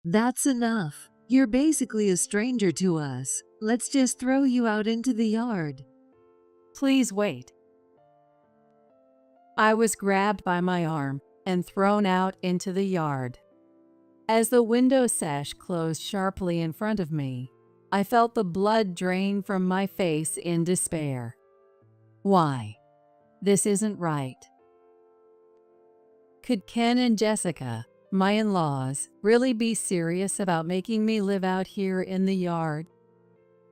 That's enough. You're basically a stranger to us. Let's just throw you out into the yard. Please wait. I was grabbed by my arm and thrown out into the yard. As the window sash closed sharply in front of me, I felt the blood drain from my face in despair. Why? This isn't right. Could Ken and Jessica, my in-laws, really be serious about making me live out here in the yard?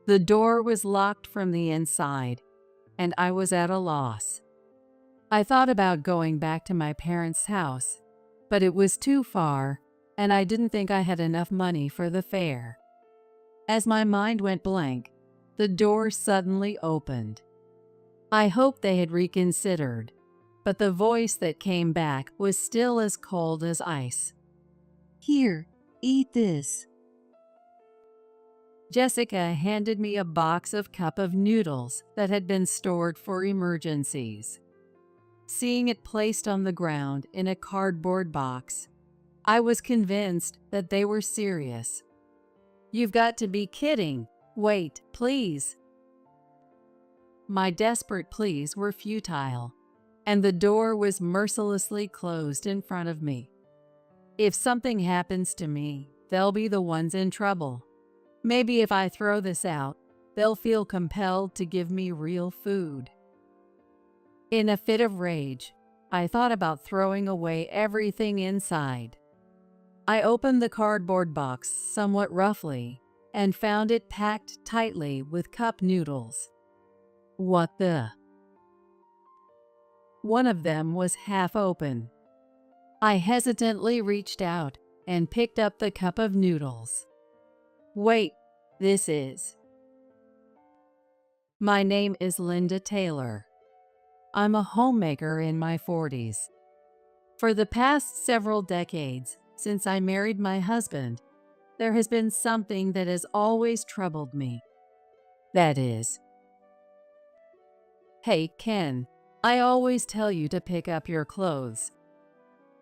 The door was locked from the inside, and I was at a loss. I thought about going back to my parents' house, but it was too far, and I didn't think I had enough money for the fare. As my mind went blank, the door suddenly opened. I hoped they had reconsidered, but the voice that came back was still as cold as ice. Here, eat this. Jessica handed me a box of cup of noodles that had been stored for emergencies. Seeing it placed on the ground in a cardboard box, I was convinced that they were serious. You've got to be kidding. Wait, please. My desperate pleas were futile, and the door was mercilessly closed in front of me. If something happens to me, they'll be the ones in trouble. Maybe if I throw this out, they'll feel compelled to give me real food. In a fit of rage, I thought about throwing away everything inside. I opened the cardboard box somewhat roughly and found it packed tightly with cup noodles. What the? One of them was half open. I hesitantly reached out and picked up the cup of noodles. Wait, this is. My name is Linda Taylor. I'm a homemaker in my 40s. For the past several decades, since I married my husband, there has been something that has always troubled me. That is, hey, Ken, I always tell you to pick up your clothes.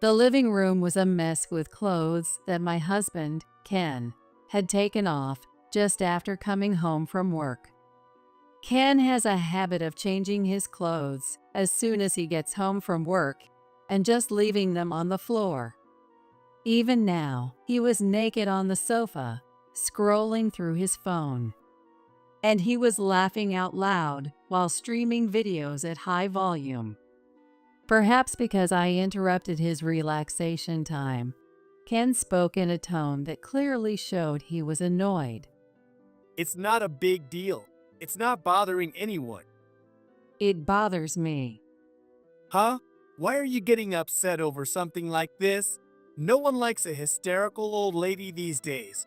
The living room was a mess with clothes that my husband, Ken, had taken off just after coming home from work. Ken has a habit of changing his clothes as soon as he gets home from work and just leaving them on the floor. Even now, he was naked on the sofa, scrolling through his phone. And he was laughing out loud while streaming videos at high volume. Perhaps because I interrupted his relaxation time, Ken spoke in a tone that clearly showed he was annoyed. It's not a big deal. It's not bothering anyone. It bothers me. Huh? Why are you getting upset over something like this? No one likes a hysterical old lady these days.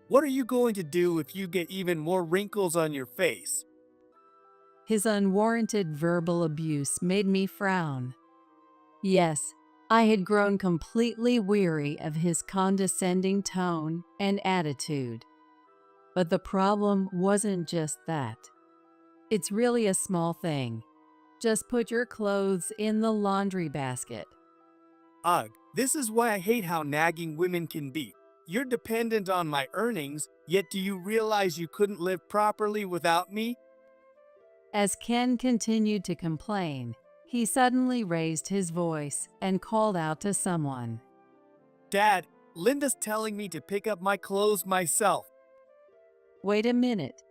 What are you going to do if you get even more wrinkles on your face? His unwarranted verbal abuse made me frown. Yes, I had grown completely weary of his condescending tone and attitude. But the problem wasn't just that. It's really a small thing. Just put your clothes in the laundry basket. Ugh, this is why I hate how nagging women can be. You're dependent on my earnings, yet do you realize you couldn't live properly without me? As Ken continued to complain, he suddenly raised his voice and called out to someone. Dad, Linda's telling me to pick up my clothes myself. Wait a minute.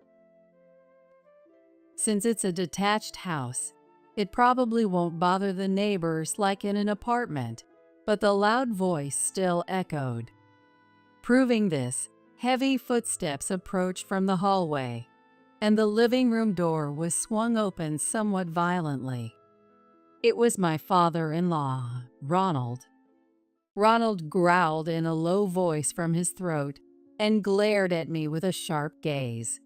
Since it's a detached house, it probably won't bother the neighbors like in an apartment, but the loud voice still echoed. Proving this, heavy footsteps approached from the hallway, and the living room door was swung open somewhat violently. It was my father-in-law, Ronald. Ronald growled in a low voice from his throat and glared at me with a sharp gaze.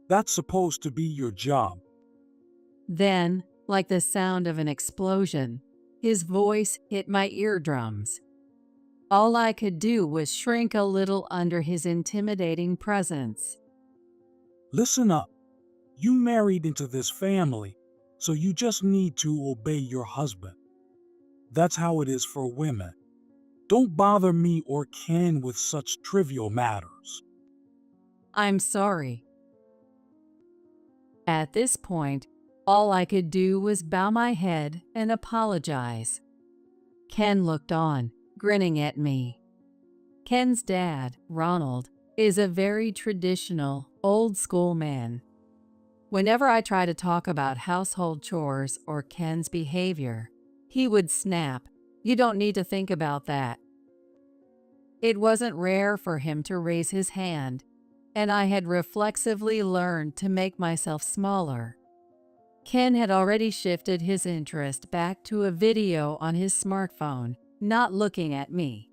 That's supposed to be your job. Then, like the sound of an explosion, his voice hit my eardrums. All I could do was shrink a little under his intimidating presence. Listen up. You married into this family, so you just need to obey your husband. That's how it is for women. Don't bother me or Ken with such trivial matters. I'm sorry. At this point, all I could do was bow my head and apologize. Ken looked on, grinning at me. Ken's dad, Ronald, is a very traditional, old-school man. Whenever I try to talk about household chores or Ken's behavior, he would snap, "You don't need to think about that." It wasn't rare for him to raise his hand, and I had reflexively learned to make myself smaller. Ken had already shifted his interest back to a video on his smartphone, not looking at me.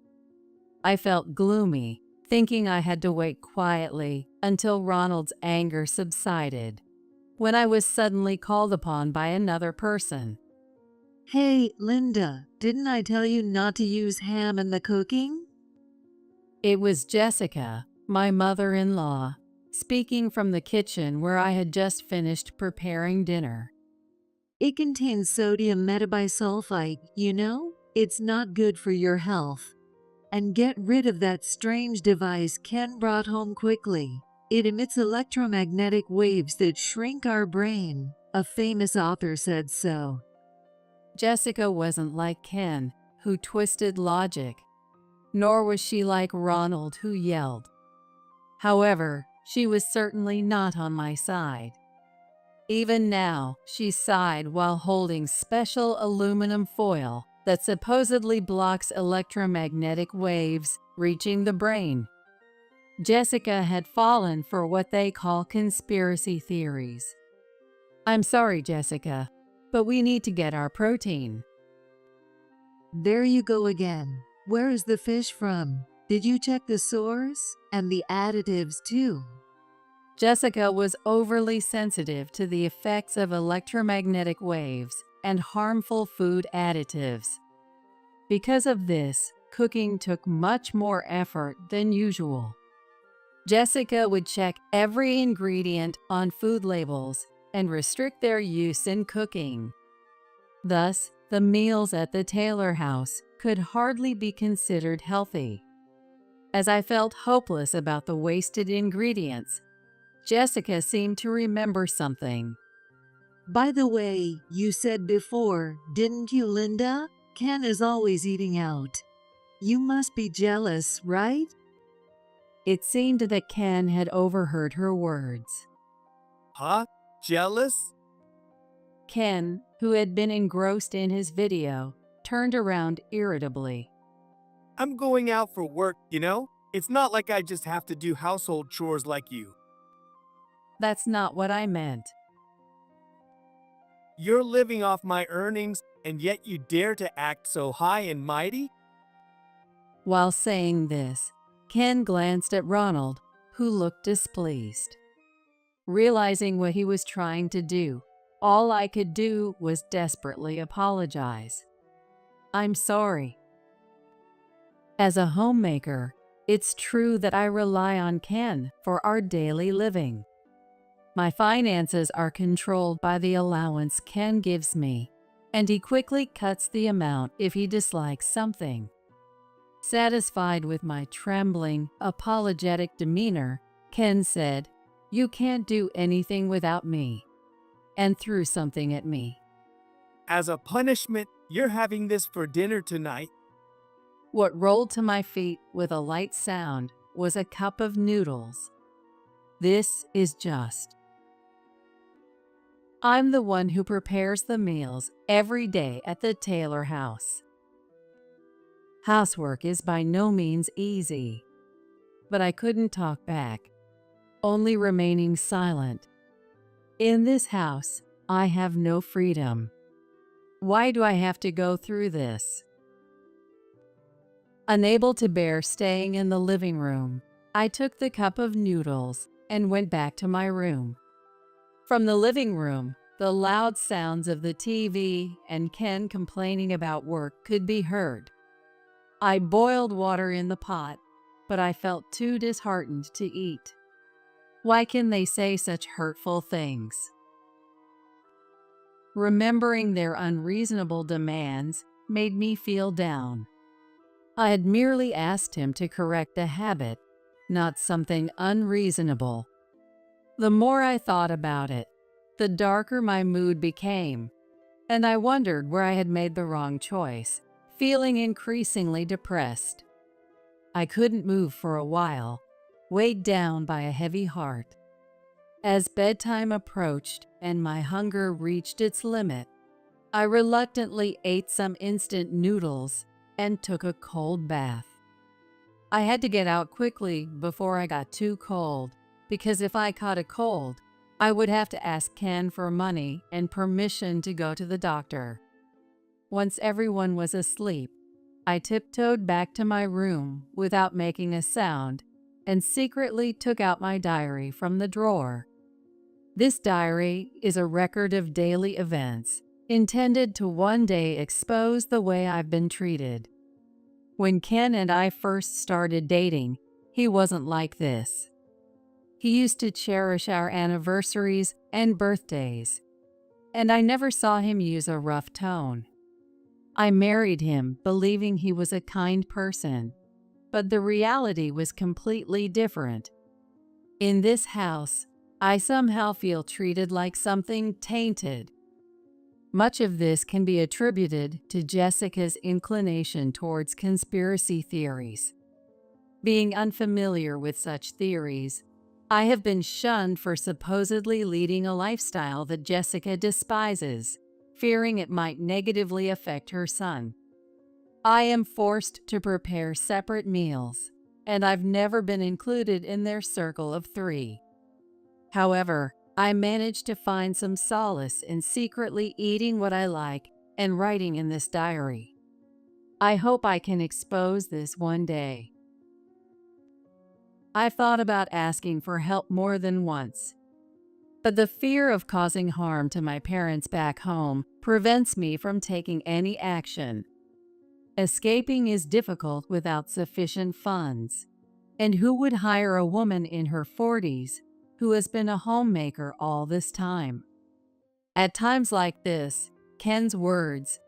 I felt gloomy, thinking I had to wait quietly until Ronald's anger subsided, when I was suddenly called upon by another person. Hey, Linda, didn't I tell you not to use ham in the cooking? It was Jessica, my mother-in-law, speaking from the kitchen where I had just finished preparing dinner. It contains sodium metabisulfite, you know? It's not good for your health. And get rid of that strange device Ken brought home quickly. It emits electromagnetic waves that shrink our brain. A famous author said so. Jessica wasn't like Ken, who twisted logic, nor was she like Ronald, who yelled. However, she was certainly not on my side. Even now, she sighed while holding special aluminum foil that supposedly blocks electromagnetic waves reaching the brain. Jessica had fallen for what they call conspiracy theories. I'm sorry, Jessica, but we need to get our protein. There you go again. Where is the fish from? Did you check the source? And the additives too. Jessica was overly sensitive to the effects of electromagnetic waves and harmful food additives. Because of this, cooking took much more effort than usual. Jessica would check every ingredient on food labels and restrict their use in cooking. Thus, the meals at the Taylor house could hardly be considered healthy. As I felt hopeless about the wasted ingredients, Jessica seemed to remember something. By the way, you said before, didn't you, Linda? Ken is always eating out. You must be jealous, right? It seemed that Ken had overheard her words. Huh? Jealous? Ken, who had been engrossed in his video, turned around irritably. I'm going out for work, you know? It's not like I just have to do household chores like you. That's not what I meant. You're living off my earnings, and yet you dare to act so high and mighty? While saying this, Ken glanced at Ronald, who looked displeased. Realizing what he was trying to do, all I could do was desperately apologize. I'm sorry. As a homemaker, it's true that I rely on Ken for our daily living. My finances are controlled by the allowance Ken gives me, and he quickly cuts the amount if he dislikes something. Satisfied with my trembling, apologetic demeanor, Ken said, "You can't do anything without me," and threw something at me. As a punishment, you're having this for dinner tonight. What rolled to my feet with a light sound was a cup of noodles. This is just. I'm the one who prepares the meals every day at the Taylor house. Housework is by no means easy, but I couldn't talk back, only remaining silent. In this house, I have no freedom. Why do I have to go through this? Unable to bear staying in the living room, I took the cup of noodles and went back to my room. From the living room, the loud sounds of the TV and Ken complaining about work could be heard. I boiled water in the pot, but I felt too disheartened to eat. Why can they say such hurtful things? Remembering their unreasonable demands made me feel down. I had merely asked him to correct a habit, not something unreasonable. The more I thought about it, the darker my mood became, and I wondered where I had made the wrong choice, feeling increasingly depressed. I couldn't move for a while, weighed down by a heavy heart. As bedtime approached and my hunger reached its limit, I reluctantly ate some instant noodles and took a cold bath. I had to get out quickly before I got too cold, because if I caught a cold, I would have to ask Ken for money and permission to go to the doctor. Once everyone was asleep, I tiptoed back to my room without making a sound and secretly took out my diary from the drawer. This diary is a record of daily events, intended to one day expose the way I've been treated. When Ken and I first started dating, he wasn't like this. He used to cherish our anniversaries and birthdays, and I never saw him use a rough tone. I married him believing he was a kind person, but the reality was completely different. In this house, I somehow feel treated like something tainted. Much of this can be attributed to Jessica's inclination towards conspiracy theories. Being unfamiliar with such theories, I have been shunned for supposedly leading a lifestyle that Jessica despises, fearing it might negatively affect her son. I am forced to prepare separate meals, and I've never been included in their circle of 3. However, I managed to find some solace in secretly eating what I like and writing in this diary. I hope I can expose this one day. I've thought about asking for help more than once, but the fear of causing harm to my parents back home prevents me from taking any action. Escaping is difficult without sufficient funds, and who would hire a woman in her 40s who has been a homemaker all this time? At times like this, Ken's words,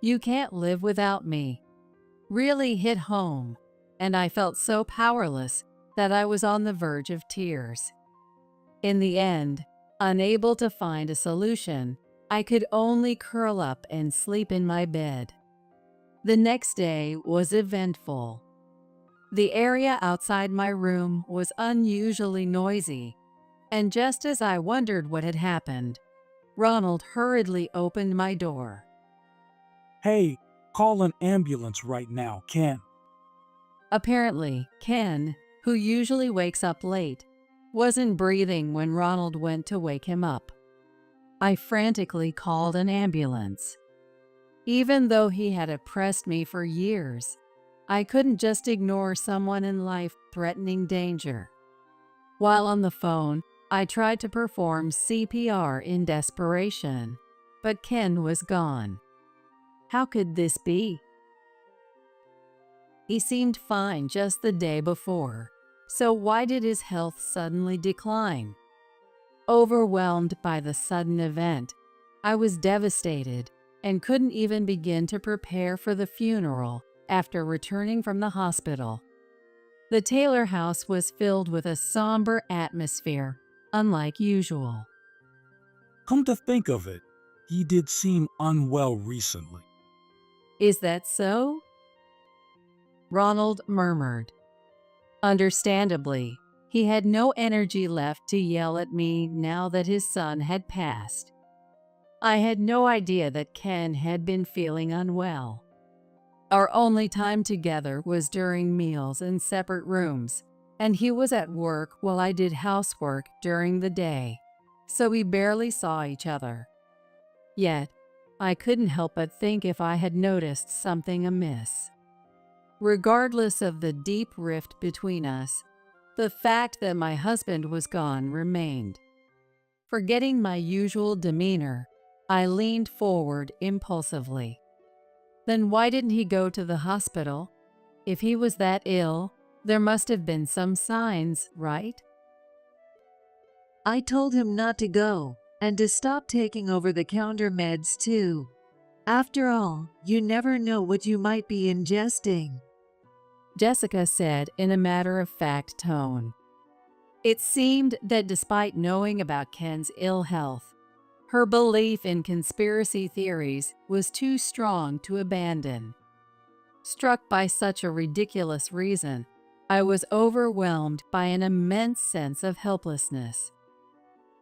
"You can't live without me," really hit home, and I felt so powerless that I was on the verge of tears. In the end, unable to find a solution, I could only curl up and sleep in my bed. The next day was eventful. The area outside my room was unusually noisy, and just as I wondered what had happened, Ronald hurriedly opened my door. Hey, call an ambulance right now, Ken. Apparently, Ken, who usually wakes up late, wasn't breathing when Ronald went to wake him up. I frantically called an ambulance. Even though he had oppressed me for years, I couldn't just ignore someone in life-threatening danger. While on the phone, I tried to perform CPR in desperation, but Ken was gone. How could this be? He seemed fine just the day before, so why did his health suddenly decline? Overwhelmed by the sudden event, I was devastated and couldn't even begin to prepare for the funeral after returning from the hospital. The Taylor house was filled with a somber atmosphere, unlike usual. Come to think of it, he did seem unwell recently. Is that so? Ronald murmured. Understandably, he had no energy left to yell at me now that his son had passed. I had no idea that Ken had been feeling unwell. Our only time together was during meals in separate rooms, and he was at work while I did housework during the day, so we barely saw each other. Yet, I couldn't help but think if I had noticed something amiss. Regardless of the deep rift between us, the fact that my husband was gone remained. Forgetting my usual demeanor, I leaned forward impulsively. Then why didn't he go to the hospital? If he was that ill, there must have been some signs, right? I told him not to go, and to stop taking over-the-counter meds too. After all, you never know what you might be ingesting. Jessica said in a matter-of-fact tone. It seemed that despite knowing about Ken's ill health, her belief in conspiracy theories was too strong to abandon. Struck by such a ridiculous reason, I was overwhelmed by an immense sense of helplessness.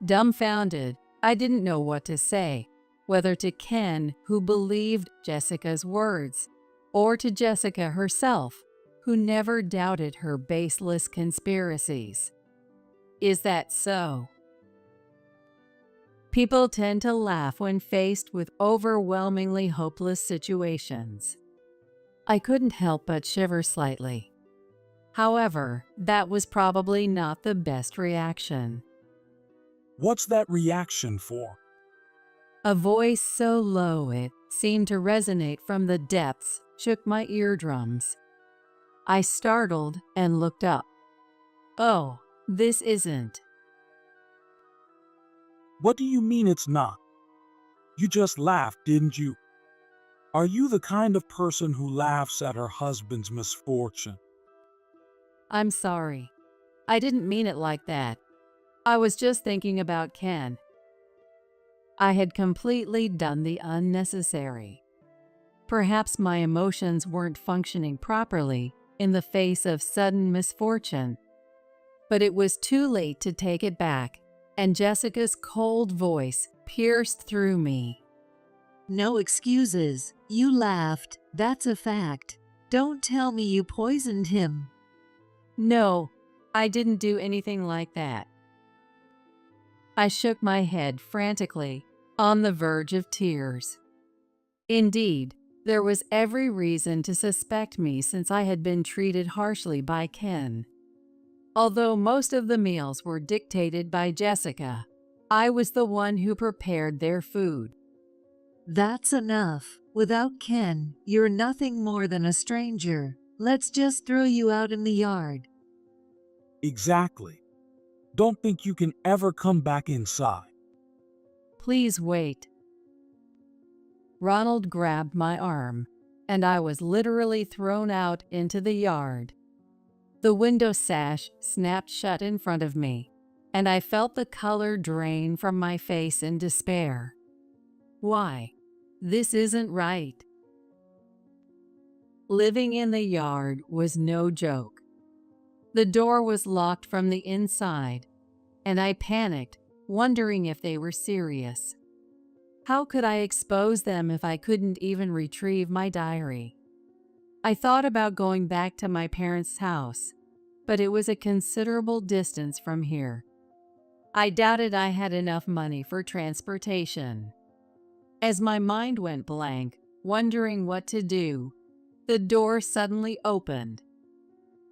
Dumbfounded, I didn't know what to say, whether to Ken, who believed Jessica's words, or to Jessica herself, who never doubted her baseless conspiracies. Is that so? People tend to laugh when faced with overwhelmingly hopeless situations. I couldn't help but shiver slightly. However, that was probably not the best reaction. What's that reaction for? A voice so low it seemed to resonate from the depths shook my eardrums. I startled and looked up. Oh, this isn't. What do you mean it's not? You just laughed, didn't you? Are you the kind of person who laughs at her husband's misfortune? I'm sorry. I didn't mean it like that. I was just thinking about Ken. I had completely done the unnecessary. Perhaps my emotions weren't functioning properly in the face of sudden misfortune. But it was too late to take it back, and Jessica's cold voice pierced through me. No excuses. You laughed. That's a fact. Don't tell me you poisoned him. No, I didn't do anything like that. I shook my head frantically, on the verge of tears. Indeed, there was every reason to suspect me since I had been treated harshly by Ken. Although most of the meals were dictated by Jessica, I was the one who prepared their food. That's enough. Without Ken, you're nothing more than a stranger. Let's just throw you out in the yard. Exactly. Don't think you can ever come back inside. Please wait. Ronald grabbed my arm, and I was literally thrown out into the yard. The window sash snapped shut in front of me, and I felt the color drain from my face in despair. Why? This isn't right. Living in the yard was no joke. The door was locked from the inside, and I panicked, wondering if they were serious. How could I expose them if I couldn't even retrieve my diary? I thought about going back to my parents' house, but it was a considerable distance from here. I doubted I had enough money for transportation. As my mind went blank, wondering what to do, the door suddenly opened.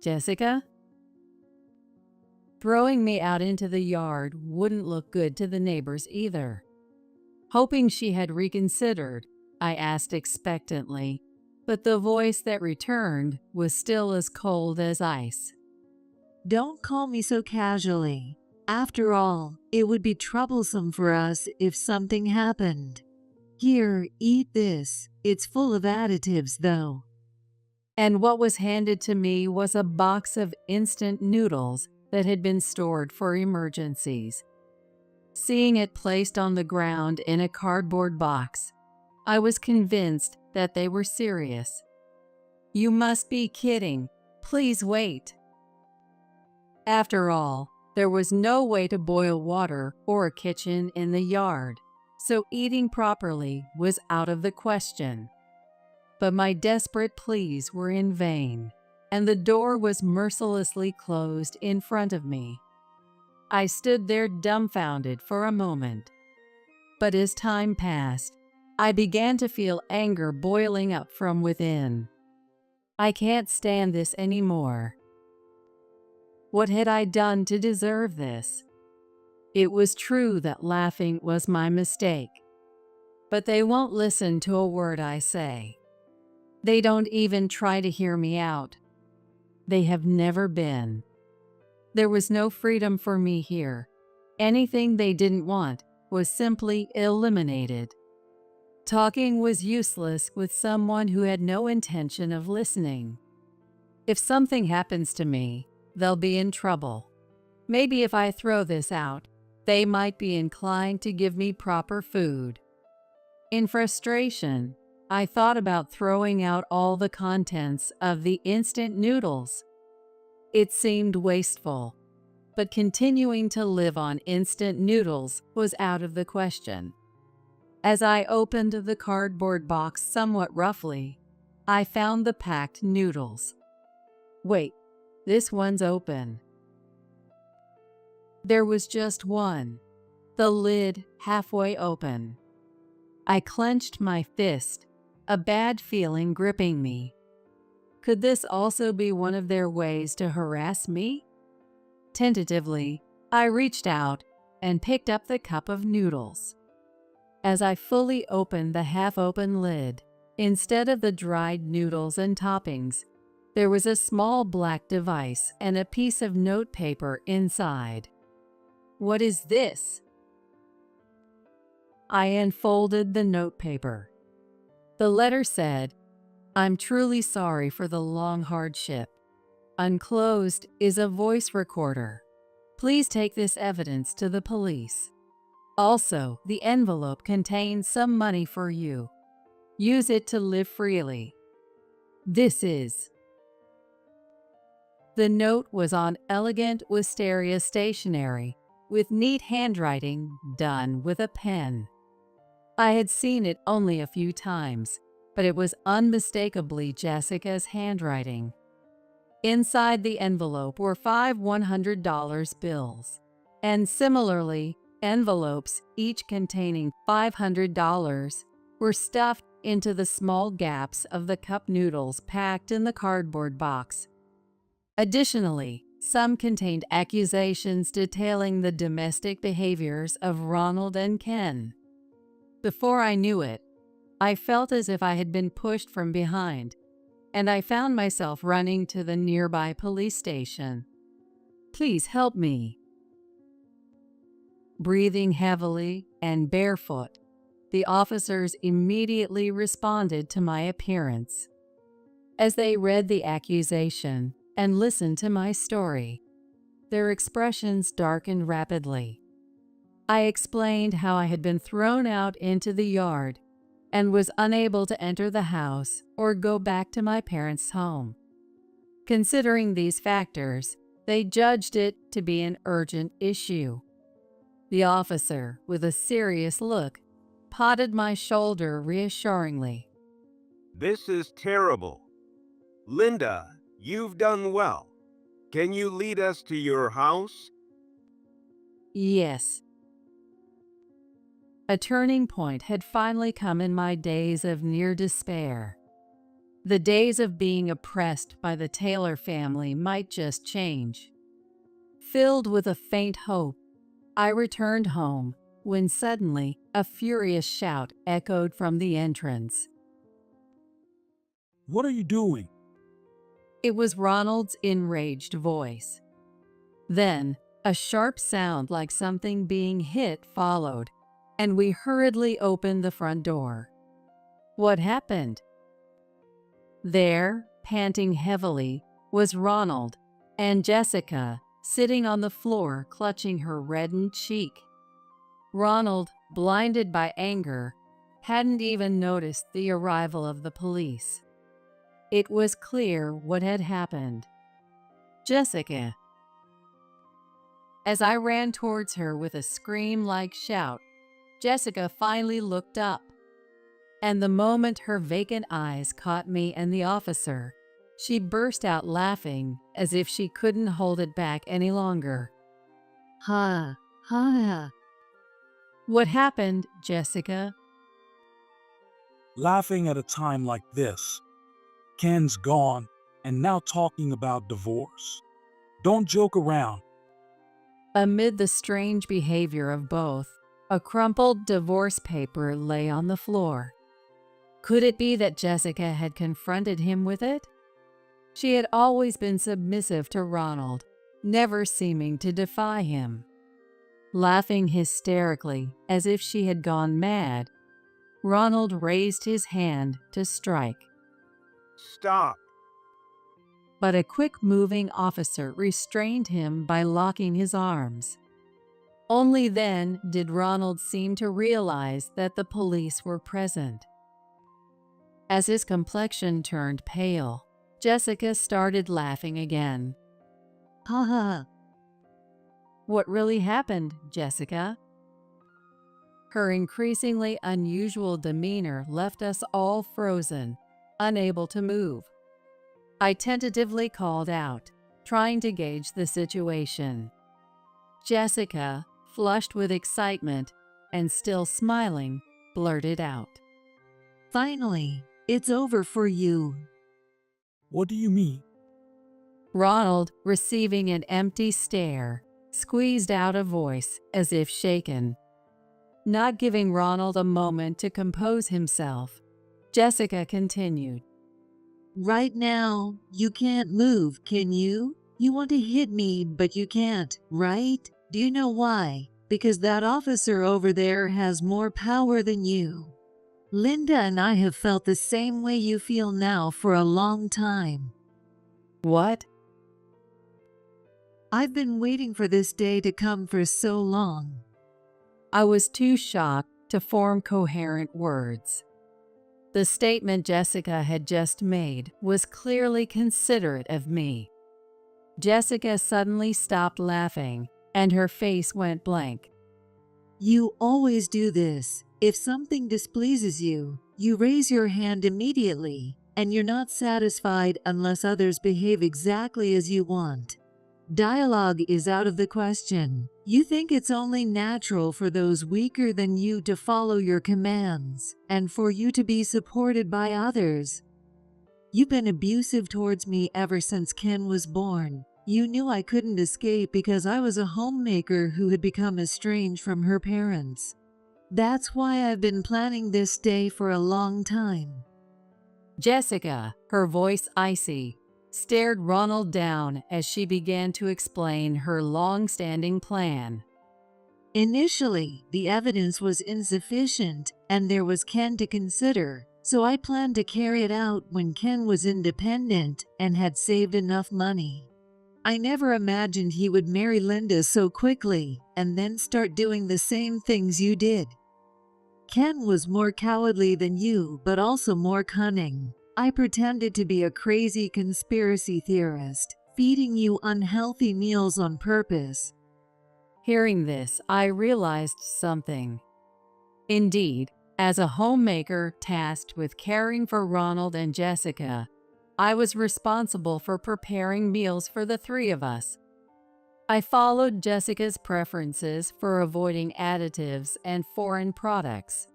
Jessica? Throwing me out into the yard wouldn't look good to the neighbors either. Hoping she had reconsidered, I asked expectantly, but the voice that returned was still as cold as ice. Don't call me so casually. After all, it would be troublesome for us if something happened. Here, eat this. It's full of additives, though. And what was handed to me was a box of instant noodles that had been stored for emergencies. Seeing it placed on the ground in a cardboard box, I was convinced that they were serious. You must be kidding. Please wait. After all, there was no way to boil water or a kitchen in the yard, so eating properly was out of the question. But my desperate pleas were in vain, and the door was mercilessly closed in front of me. I stood there dumbfounded for a moment. But as time passed, I began to feel anger boiling up from within. I can't stand this anymore. What had I done to deserve this? It was true that laughing was my mistake, but they won't listen to a word I say. They don't even try to hear me out. They have never been. There was no freedom for me here. Anything they didn't want was simply eliminated. Talking was useless with someone who had no intention of listening. If something happens to me, they'll be in trouble. Maybe if I throw this out, they might be inclined to give me proper food. In frustration, I thought about throwing out all the contents of the instant noodles. It seemed wasteful, but continuing to live on instant noodles was out of the question. As I opened the cardboard box somewhat roughly, I found the packed noodles. Wait, this one's open. There was just one, the lid halfway open. I clenched my fist, a bad feeling gripping me. Could this also be one of their ways to harass me? Tentatively, I reached out and picked up the cup of noodles. As I fully opened the half-open lid, instead of the dried noodles and toppings, there was a small black device and a piece of notepaper inside. What is this? I unfolded the notepaper. The letter said, "I'm truly sorry for the long hardship. Unclosed is a voice recorder. Please take this evidence to the police. Also, the envelope contains some money for you. Use it to live freely. This is." The note was on elegant wisteria stationery, with neat handwriting done with a pen. I had seen it only a few times, but it was unmistakably Jessica's handwriting. Inside the envelope were 5 $100 bills, and similarly, envelopes, each containing $500, were stuffed into the small gaps of the cup noodles packed in the cardboard box. Additionally, some contained accusations detailing the domestic behaviors of Ronald and Ken. Before I knew it, I felt as if I had been pushed from behind, and I found myself running to the nearby police station. "Please help me." Breathing heavily and barefoot, the officers immediately responded to my appearance. As they read the accusation and listened to my story, their expressions darkened rapidly. I explained how I had been thrown out into the yard and was unable to enter the house or go back to my parents' home. Considering these factors, they judged it to be an urgent issue. The officer, with a serious look, patted my shoulder reassuringly. "This is terrible. Linda, you've done well. Can you lead us to your house?" Yes. A turning point had finally come in my days of near despair. The days of being oppressed by the Taylor family might just change. Filled with a faint hope, I returned home when suddenly a furious shout echoed from the entrance. What are you doing? It was Ronald's enraged voice. Then, a sharp sound like something being hit followed, and we hurriedly opened the front door. What happened? There, panting heavily, was Ronald, and Jessica, sitting on the floor clutching her reddened cheek. Ronald, blinded by anger, hadn't even noticed the arrival of the police. It was clear what had happened. "Jessica!" As I ran towards her with a scream-like shout, Jessica finally looked up, and the moment her vacant eyes caught me and the officer, she burst out laughing as if she couldn't hold it back any longer. Ha, ha. "What happened, Jessica?" Laughing at a time like this. Ken's gone, and now talking about divorce. Don't joke around. Amid the strange behavior of both, a crumpled divorce paper lay on the floor. Could it be that Jessica had confronted him with it? She had always been submissive to Ronald, never seeming to defy him. Laughing hysterically as if she had gone mad, Ronald raised his hand to strike. "Stop." but a quick-moving officer restrained him by locking his arms. Only then did Ronald seem to realize that the police were present. As his complexion turned pale, Jessica started laughing again. Ha ha. What really happened, Jessica? Her increasingly unusual demeanor left us all frozen, unable to move. I tentatively called out, trying to gauge the situation. Jessica, flushed with excitement and still smiling, blurted out, Finally, it's over for you. What do you mean? Ronald, receiving an empty stare, squeezed out a voice as if shaken. Not giving Ronald a moment to compose himself, Jessica continued. Right now, you can't move, can you? You want to hit me, but you can't, right? Do you know why? Because that officer over there has more power than you. Linda and I have felt the same way you feel now for a long time. What? I've been waiting for this day to come for so long. I was too shocked to form coherent words. The statement Jessica had just made was clearly considerate of me. Jessica suddenly stopped laughing, and her face went blank. You always do this. If something displeases you, you raise your hand immediately, and you're not satisfied unless others behave exactly as you want. Dialogue is out of the question. You think it's only natural for those weaker than you to follow your commands, and for you to be supported by others. You've been abusive towards me ever since Ken was born. You knew I couldn't escape because I was a homemaker who had become estranged from her parents. That's why I've been planning this day for a long time. Jessica, her voice icy, stared Ronald down as she began to explain her long-standing plan. Initially, the evidence was insufficient, and there was Ken to consider, so I planned to carry it out when Ken was independent and had saved enough money. I never imagined he would marry Linda so quickly and then start doing the same things you did. Ken was more cowardly than you, but also more cunning. I pretended to be a crazy conspiracy theorist, feeding you unhealthy meals on purpose. Hearing this, I realized something. Indeed, as a homemaker tasked with caring for Ronald and Jessica, I was responsible for preparing meals for the three of us. I followed Jessica's preferences for avoiding additives and foreign products,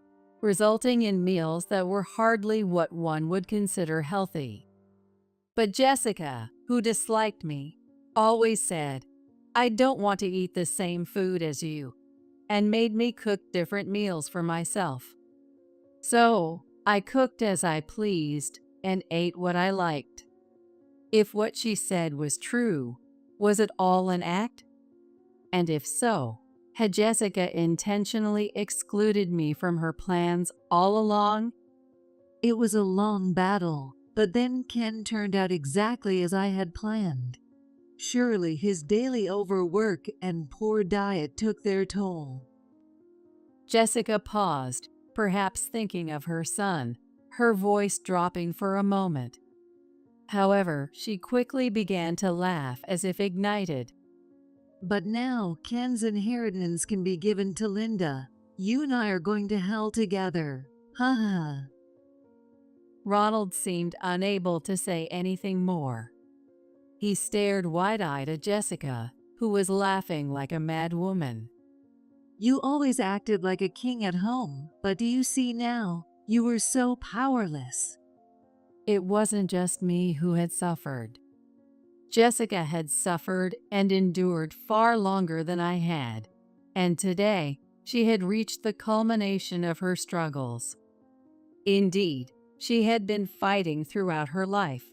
resulting in meals that were hardly what one would consider healthy. But Jessica, who disliked me, always said, "I don't want to eat the same food as you," and made me cook different meals for myself. So, I cooked as I pleased and ate what I liked. If what she said was true, was it all an act? And if so, had Jessica intentionally excluded me from her plans all along? It was a long battle, but then Ken turned out exactly as I had planned. Surely his daily overwork and poor diet took their toll. Jessica paused, perhaps thinking of her son, her voice dropping for a moment. However, she quickly began to laugh as if ignited. But now Ken's inheritance can be given to Linda. You and I are going to hell together. Ha ha. Ronald seemed unable to say anything more. He stared wide-eyed at Jessica, who was laughing like a mad woman. You always acted like a king at home, but do you see now? You were so powerless. It wasn't just me who had suffered. Jessica had suffered and endured far longer than I had, and today she had reached the culmination of her struggles. Indeed, she had been fighting throughout her life,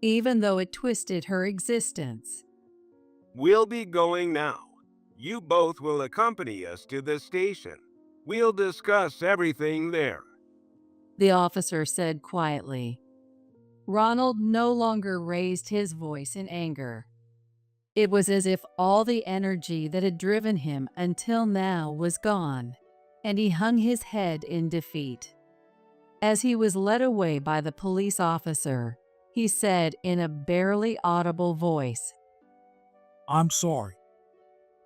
even though it twisted her existence. We'll be going now. You both will accompany us to the station. We'll discuss everything there. The officer said quietly. Ronald no longer raised his voice in anger. It was as if all the energy that had driven him until now was gone, and he hung his head in defeat. As he was led away by the police officer, he said in a barely audible voice. I'm sorry.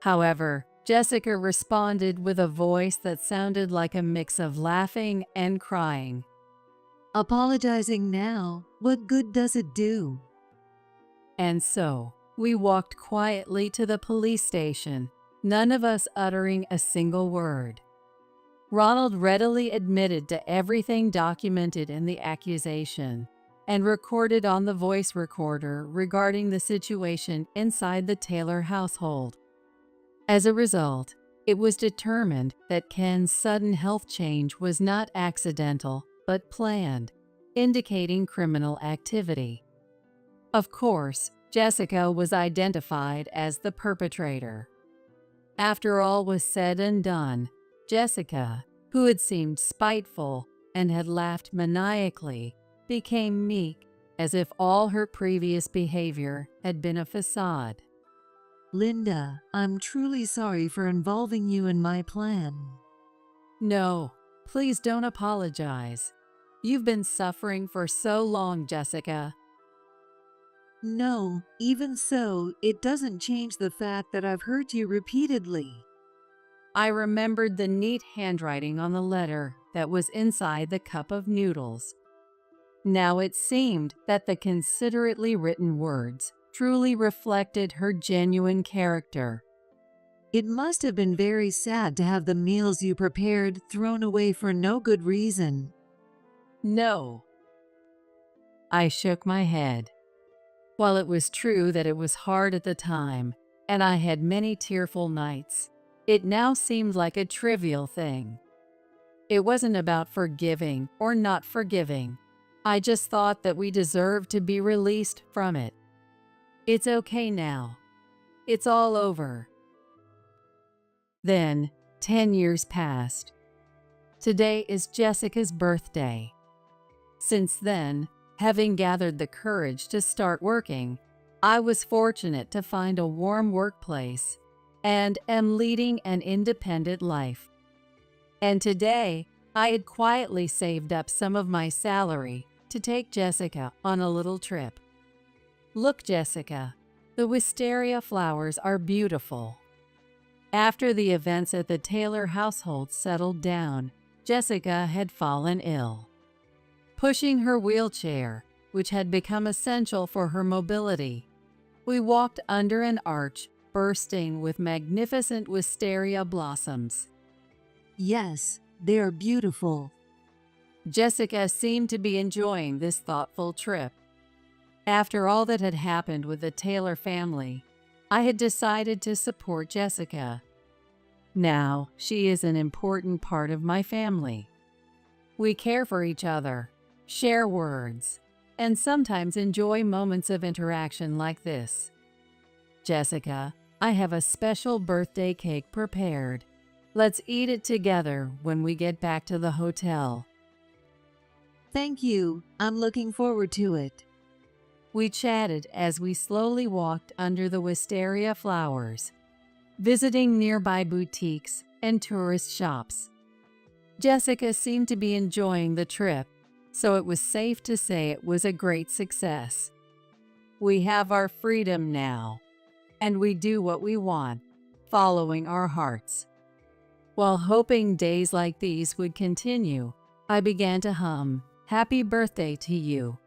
However, Jessica responded with a voice that sounded like a mix of laughing and crying. Apologizing now, what good does it do? And so, we walked quietly to the police station, none of us uttering a single word. Ronald readily admitted to everything documented in the accusation and recorded on the voice recorder regarding the situation inside the Taylor household. As a result, it was determined that Ken's sudden health change was not accidental, but planned, indicating criminal activity. Of course, Jessica was identified as the perpetrator. After all was said and done, Jessica, who had seemed spiteful and had laughed maniacally, became meek, as if all her previous behavior had been a facade. Linda, I'm truly sorry for involving you in my plan. No, please don't apologize. You've been suffering for so long, Jessica. No, even so, it doesn't change the fact that I've hurt you repeatedly. I remembered the neat handwriting on the letter that was inside the cup of noodles. Now it seemed that the considerately written words truly reflected her genuine character. It must have been very sad to have the meals you prepared thrown away for no good reason. No. I shook my head. While it was true that it was hard at the time, and I had many tearful nights, it now seemed like a trivial thing. It wasn't about forgiving or not forgiving. I just thought that we deserved to be released from it. It's okay now. It's all over. Then, 10 years passed. Today is Jessica's birthday. Since then, having gathered the courage to start working, I was fortunate to find a warm workplace and am leading an independent life. And today, I had quietly saved up some of my salary to take Jessica on a little trip. Look, Jessica, the wisteria flowers are beautiful. After the events at the Taylor household settled down, Jessica had fallen ill. Pushing her wheelchair, which had become essential for her mobility, we walked under an arch bursting with magnificent wisteria blossoms. Yes, they are beautiful. Jessica seemed to be enjoying this thoughtful trip. After all that had happened with the Taylor family, I had decided to support Jessica. Now, she is an important part of my family. We care for each other, share words, and sometimes enjoy moments of interaction like this. Jessica, I have a special birthday cake prepared. Let's eat it together when we get back to the hotel. Thank you. I'm looking forward to it. We chatted as we slowly walked under the wisteria flowers, visiting nearby boutiques and tourist shops. Jessica seemed to be enjoying the trip, so it was safe to say it was a great success. We have our freedom now, and we do what we want, following our hearts. While hoping days like these would continue, I began to hum, "Happy Birthday to You,"